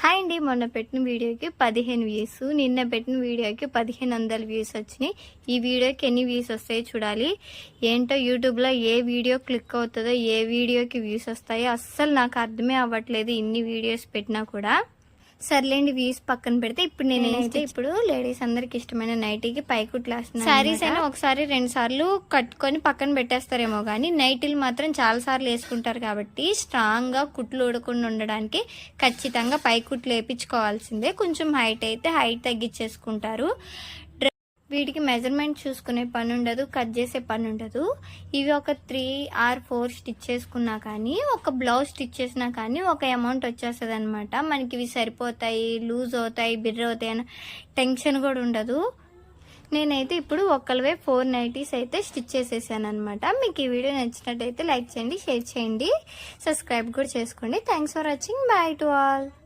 Hi అండి, మొన్న పెట్టిన వీడియోకి 15 వ్యూస్, నిన్న పెట్టిన వీడియోకి 1500 వ్యూస్ వచ్చినాయి. ఈ వీడియోకి ఎన్ని వ్యూస్ వస్తాయో చూడాలి. ఏంటో యూట్యూబ్లో ఏ వీడియో క్లిక్ అవుతుందో, ఏ వీడియోకి వ్యూస్ వస్తాయో అస్సలు నాకు అర్థమే అవ్వట్లేదు. ఇన్ని వీడియోస్ పెట్టినా కూడా. సర్లేండి, వ్యూస్ పక్కన పెడితే ఇప్పుడు నేనైతే ఇప్పుడు లేడీస్ అందరికి ఇష్టమైన నైటీకి పైకుట్లు వేస్తున్నాను. శారీస్ అయినా ఒకసారి 2 సార్లు కట్టుకొని పక్కన పెట్టేస్తారేమో కానీ నైటీలు మాత్రం చాలా సార్లు వేసుకుంటారు కాబట్టి స్ట్రాంగ్ గా కుట్లు ఊడకుండా ఉండడానికి ఖచ్చితంగా పైకుట్లు వేయించుకోవాల్సిందే. కొంచెం హైట్ అయితే హైట్ తగ్గించేసుకుంటారు. వీటికి మెజర్మెంట్ చూసుకునే పని ఉండదు, కట్ చేసే పని ఉండదు. ఇవి ఒక 3 or 4 స్టిచ్ చేసుకున్నా కానీ, ఒక బ్లౌజ్ స్టిచ్ చేసినా కానీ ఒక అమౌంట్ వచ్చేస్తుంది అనమాట. మనకి ఇవి సరిపోతాయి, లూజ్ అవుతాయి, బిర్ర అవుతాయి అన్న టెన్షన్ కూడా ఉండదు. నేనైతే ఇప్పుడు ఒకళ్ళవే 4 నైటీస్ అయితే స్టిచ్ చేసేసాను అనమాట. మీకు ఈ వీడియో నచ్చినట్టయితే లైక్ చేయండి, షేర్ చేయండి, సబ్స్క్రైబ్ కూడా చేసుకోండి. Thanks for watching. By to all.